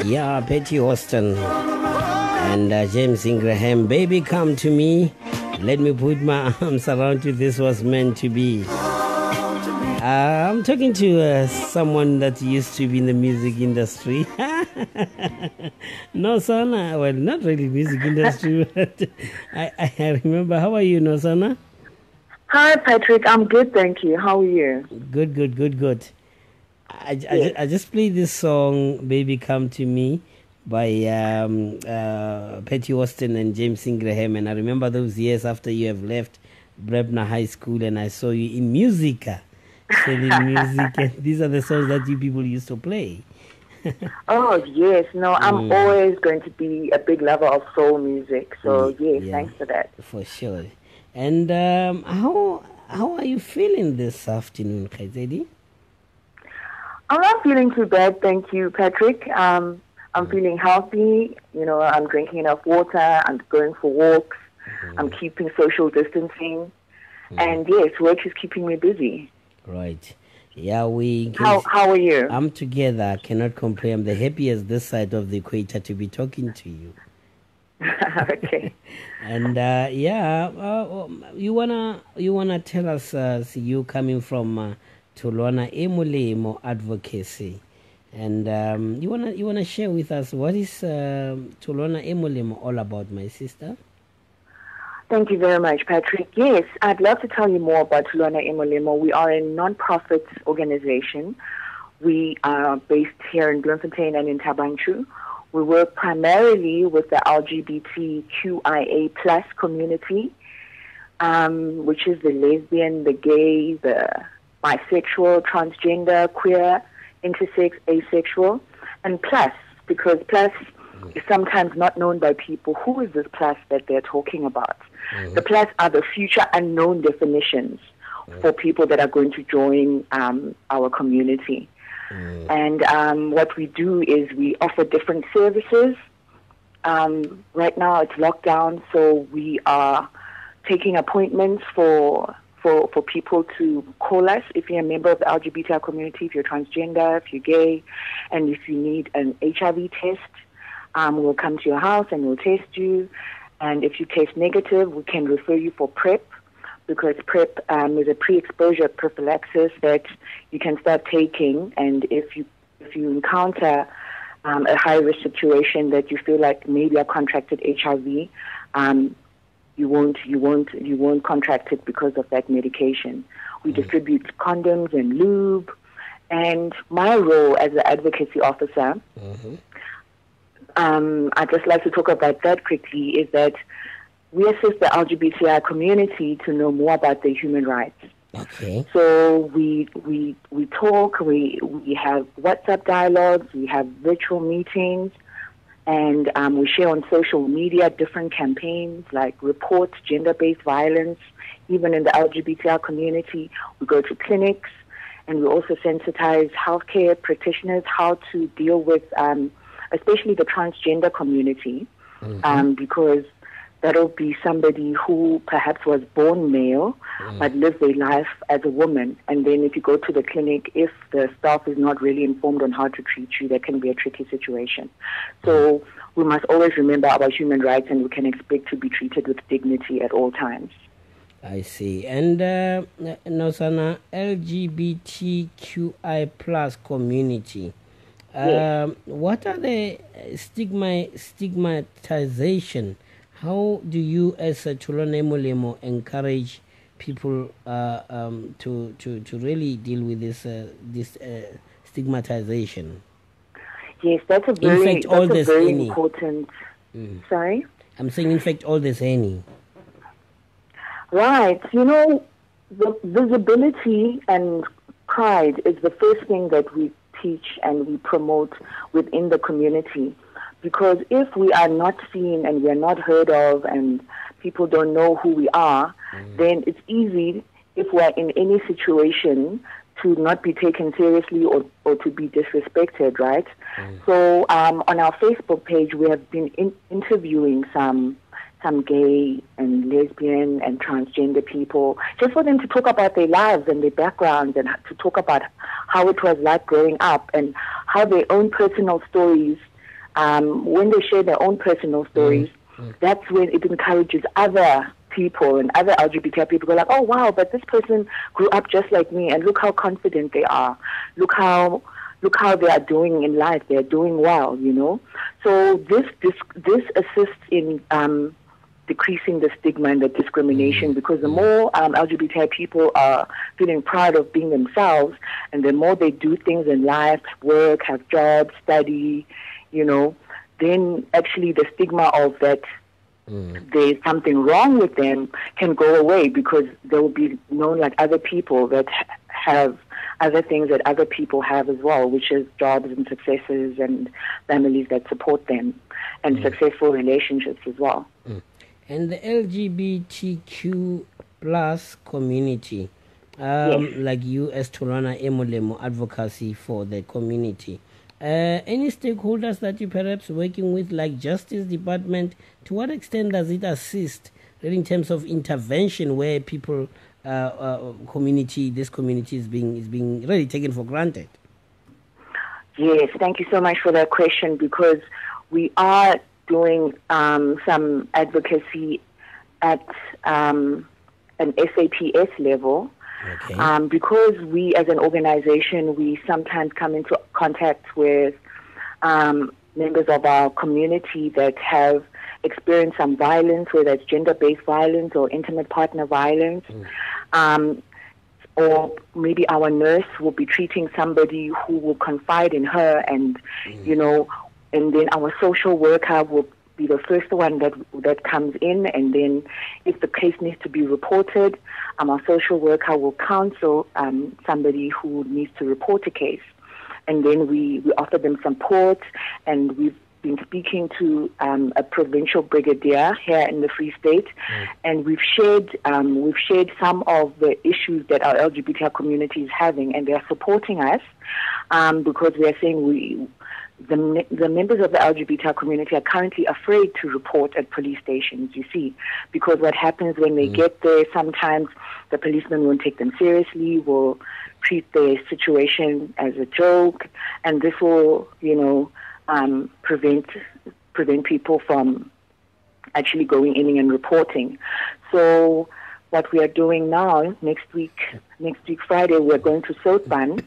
Yeah, Betty Austin and James Ingraham, baby come to me, let me put my arms around you, this was meant to be. I'm talking to someone that used to be in the music industry. Nosana, well, not really music industry, but I remember. How are you, Nosana? Hi, Patrick. I'm good, thank you. How are you? Good. I just played this song, Baby Come to Me, by Betty Austin and James Ingraham. And I remember those years after you have left Brebna High School and I saw you in music, selling music. And these are the songs that you people used to play. Oh, yes. No, I'm always going to be a big lover of soul music. So, yes, thanks for that. For sure. And how are you feeling this afternoon, Khaizedi? I'm not feeling too bad, thank you, Patrick. I'm feeling healthy. You know, I'm drinking enough water. I'm going for walks. I'm keeping social distancing. And yes, work is keeping me busy. Right. Yeah, How are you? I'm together. I cannot complain. I'm the happiest this side of the equator to be talking to you. Okay. And you wanna tell us you coming from Tholwana Molemo Advocacy, and you wanna share with us what is Tholwana Molemo all about, my sister? Thank you very much, Patrick. Yes, I'd love to tell you more about Tholwana Molemo. We are a non-profit organization. We are based here in Bloemfontein and in Tabanchu. We work primarily with the LGBTQIA plus community, which is the lesbian, the gay, the bisexual, transgender, queer, intersex, asexual, and plus, because plus is sometimes not known by people. Who is this plus that they're talking about? The plus are the future unknown definitions for people that are going to join our community. And what we do is we offer different services. Right now it's lockdown, so we are taking appointments for people to call us if you're a member of the LGBTI community, if you're transgender, if you're gay, and if you need an HIV test, we'll come to your house and we'll test you. And if you test negative, we can refer you for PrEP, because PrEP is a pre-exposure prophylaxis that you can start taking. And if you encounter a high-risk situation that you feel like maybe I contracted HIV, you won't contract it because of that medication. We distribute condoms and lube. And my role as an advocacy officer, I'd just like to talk about that quickly, is that we assist the LGBTI community to know more about their human rights. Okay. So we talk, we have WhatsApp dialogues, we have virtual meetings, and we share on social media different campaigns like report gender-based violence. Even in the LGBTI community, we go to clinics, and we also sensitize healthcare practitioners how to deal with especially the transgender community, because that'll be somebody who perhaps was born male but lives their life as a woman. And then if you go to the clinic, if the staff is not really informed on how to treat you, that can be a tricky situation. So we must always remember our human rights, and we can expect to be treated with dignity at all times. I see. And Nosana, LGBTQI plus community. What are the stigmatization? How do you, as a Tholwana Molemo, encourage people to really deal with this stigmatization? Yes, that's a very, important. Sorry? I'm saying, in fact, all there's any. Right. You know, the visibility and pride is the first thing that we teach and we promote within the community. Because if we are not seen and we are not heard of and people don't know who we are, then it's easy, if we're in any situation, to not be taken seriously or to be disrespected, right? So on our Facebook page, we have been interviewing some some gay and lesbian and transgender people, just for them to talk about their lives and their backgrounds and to talk about how it was like growing up and how their own personal stories, when they share their own personal stories, that's when it encourages other people and other LGBTI people go like, oh wow, but this person grew up just like me and look how confident they are. Look how they are doing in life. They're doing well, you know. So this assists in decreasing the stigma and the discrimination, because the more LGBTI people are feeling proud of being themselves, and the more they do things in life, work, have jobs, study, you know, then actually the stigma of that there's something wrong with them can go away, because they will be known like other people that have other things that other people have as well, which is jobs and successes and families that support them and successful relationships as well. And the LGBTQ plus community, like you as Tholwana Molemo Advocacy for the community, any stakeholders that you perhaps working with, like Justice Department, to what extent does it assist really in terms of intervention where people, this community is being really taken for granted? Yes, thank you so much for that question, because we are doing some advocacy at an SAPS level. Okay. Because we as an organization, we sometimes come into contact with members of our community that have experienced some violence, whether it's gender-based violence or intimate partner violence. Or maybe our nurse will be treating somebody who will confide in her, and, you know, and then our social worker will be the first one that comes in, and then if the case needs to be reported, our social worker will counsel somebody who needs to report a case. And then we offer them support, and we've been speaking to a provincial brigadier here in the Free State, and we've shared some of the issues that our LGBTI community is having, and they are supporting us because we are saying the members of the LGBTI community are currently afraid to report at police stations, you see, because what happens when they get there, sometimes the policemen won't take them seriously, will treat their situation as a joke, and this will, you know, prevent people from actually going in and reporting. So what we are doing now, next week Friday, we're going to Soutban.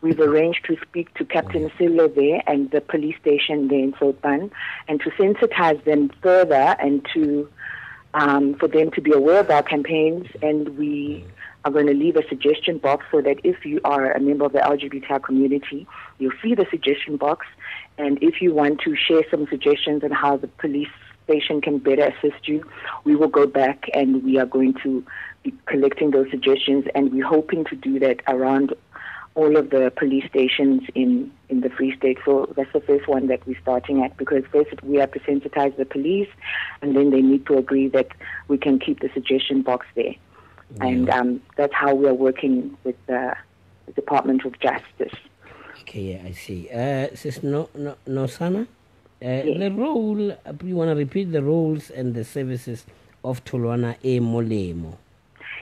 We've arranged to speak to Captain Silo there and the police station there in Soutban, and to sensitize them further and to for them to be aware of our campaigns. And we are going to leave a suggestion box so that if you are a member of the LGBTI community, you'll see the suggestion box. And if you want to share some suggestions on how the police station can better assist you, we will go back and we are going to be collecting those suggestions, and we're hoping to do that around all of the police stations in the Free State. So that's the first one that we're starting at, because first we have to sensitize the police, and then they need to agree that we can keep the suggestion box there. And that's how we are working with the Department of Justice. Okay, yeah, I see. Sis Nosana, Yes. the role, you want to repeat the roles and the services of Tholwana Molemo?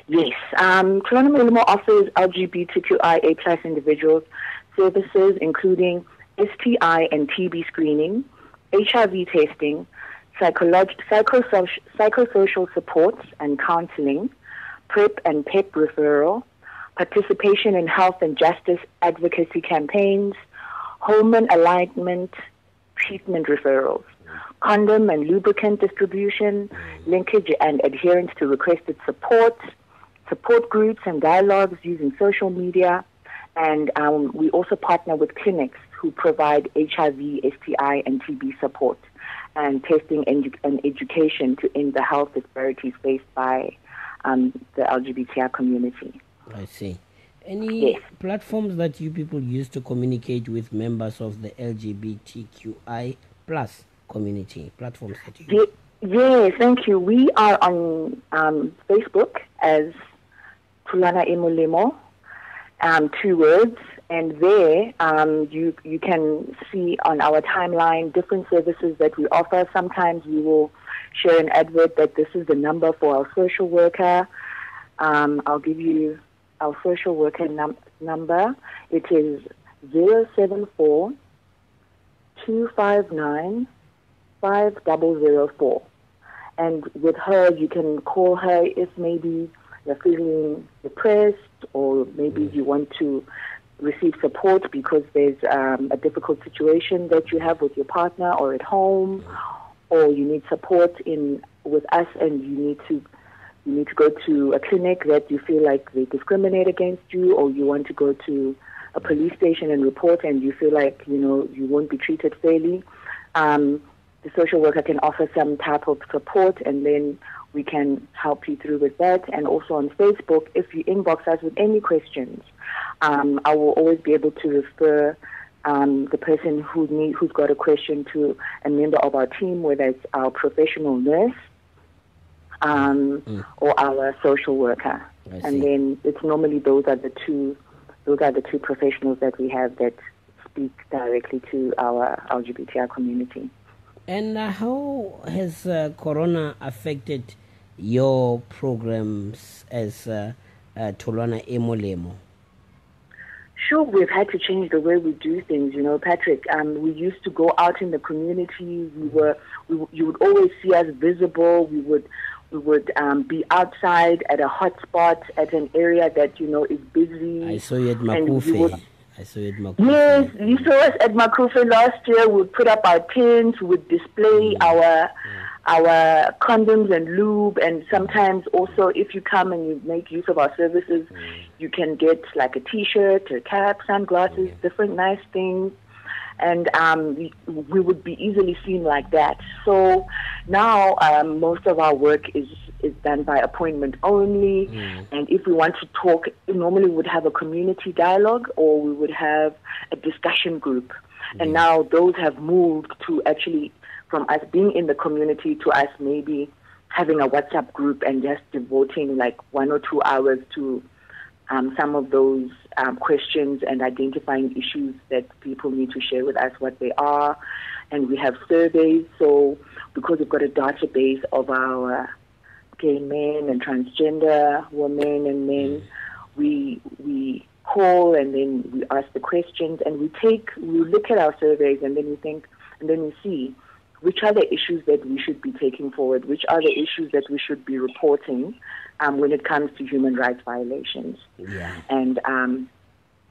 Yes, Tholwana Molemo offers LGBTQIA plus individuals services including STI and TB screening, HIV testing, psychosocial support and counseling, PrEP and PEP referral, participation in health and justice advocacy campaigns, hormone alignment treatment referrals, condom and lubricant distribution, linkage and adherence to requested support groups and dialogues using social media, and we also partner with clinics who provide HIV, STI, and TB support, and testing and education to end the health disparities faced by the LGBTI community. I see. Any platforms that you people use to communicate with members of the LGBTQI plus community? Platforms that you use? Yes, thank you. We are on Facebook as Tholwana Molemo, 2 words, and there you can see on our timeline different services that we offer. Sometimes we will share an advert that this is the number for our social worker. I'll give you our social worker number. It is 074-259-5004. And with her, you can call her if maybe you're feeling depressed, or maybe you want to receive support because there's a difficult situation that you have with your partner or at home, or you need support with us, and you need to go to a clinic that you feel like they discriminate against you, or you want to go to a police station and report and you feel like, you won't be treated fairly. The social worker can offer some type of support, and then we can help you through with that. And also on Facebook, if you inbox us with any questions, I will always be able to refer the person who's got a question to a member of our team, whether it's our professional nurse or our social worker. And then it's normally those are the two professionals that we have that speak directly to our LGBTI community. And how has Corona affected your programs as Tholwana Molemo? Sure, we've had to change the way we do things. Patrick, we used to go out in the community. You would always see us visible. We would be outside at a hot spot at an area that is busy. I saw you at Makufe. Yes, you saw us at Makufe last year. We would put up our tents, we would display our condoms and lube, and sometimes also if you come and you make use of our services, you can get like a t-shirt, a cap, sunglasses, different nice things, and we would be easily seen like that. So now most of our work is done by appointment only, and if we want to talk, normally we would have a community dialogue or we would have a discussion group, and now those have moved to actually from us being in the community to us maybe having a WhatsApp group and just devoting like 1 or 2 hours to some of those questions and identifying issues that people need to share with us what they are. And we have surveys, so because we've got a database of our gay men and transgender women and men, we call and then we ask the questions, and we look at our surveys, and then we think, and then we see which are the issues that we should be taking forward, which are the issues that we should be reporting when it comes to human rights violations. And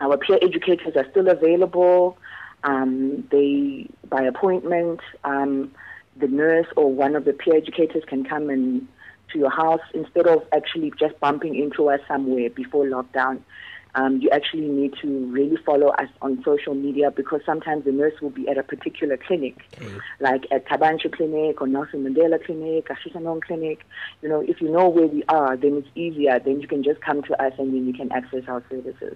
our peer educators are still available. They, by appointment, the nurse or one of the peer educators can come to your house instead of actually just bumping into us somewhere before lockdown. You actually need to really follow us on social media, because sometimes the nurse will be at a particular clinic, like at Tabanche Clinic or Nelson Mandela Clinic, Ashisanong Clinic. If you know where we are, then it's easier. Then you can just come to us and then you can access our services.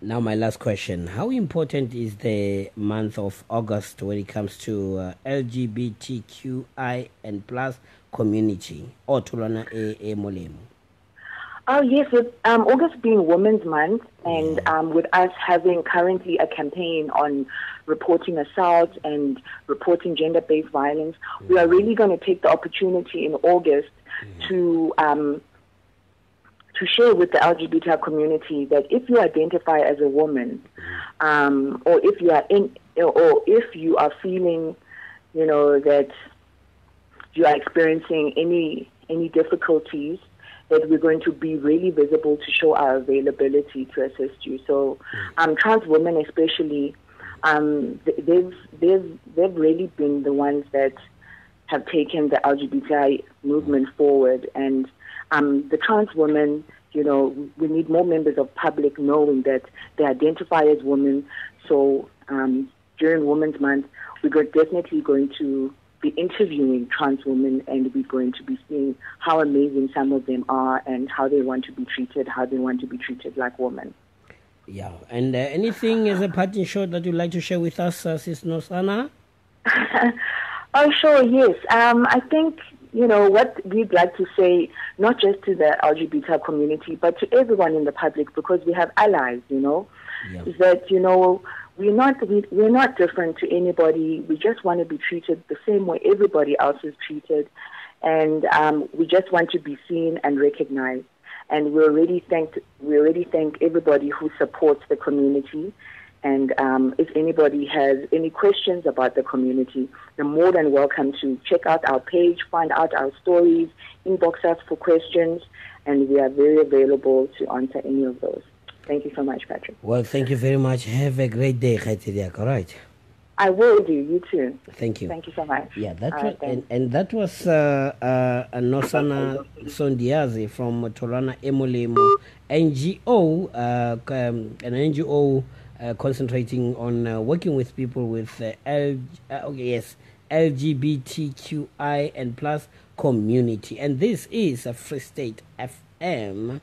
Now, my last question. How important is the month of August when it comes to LGBTQI and plus community, or Tholwana Molemo? Oh, yes, with August being Women's Month, and with us having currently a campaign on reporting assault and reporting gender-based violence, we are really going to take the opportunity in August to share with the LGBT community that if you identify as a woman, or if you are feeling, that you are experiencing any difficulties, that we're going to be really visible to show our availability to assist you. So, trans women especially, they've really been the ones that have taken the LGBTI movement forward. And the trans women, we need more members of public knowing that they identify as women. So during Women's Month, we're definitely going to be interviewing trans women, and we're going to be seeing how amazing some of them are and how they want to be treated, like women. Yeah, and anything as a parting shot that you'd like to share with us, Sis Nosana? Oh, sure, yes. I think, what we'd like to say, not just to the LGBT community, but to everyone in the public, because we have allies, is that, we're not different to anybody. We just want to be treated the same way everybody else is treated. and we just want to be seen and recognized. And we already thank everybody who supports the community. And if anybody has any questions about the community, they're more than welcome to check out our page, find out our stories, inbox us for questions, and we are very available to answer any of those. Thank you so much, Patrick. Well, thank you very much. Have a great day, Khatidiak. All right. I will do. You too. Thank you. Thank you so much. Yeah, that was, and that was Nosana Sondiyazi from Tholwana Molemo NGO, an NGO concentrating on working with people with LGBTQI and plus community. And this is a Free State FM.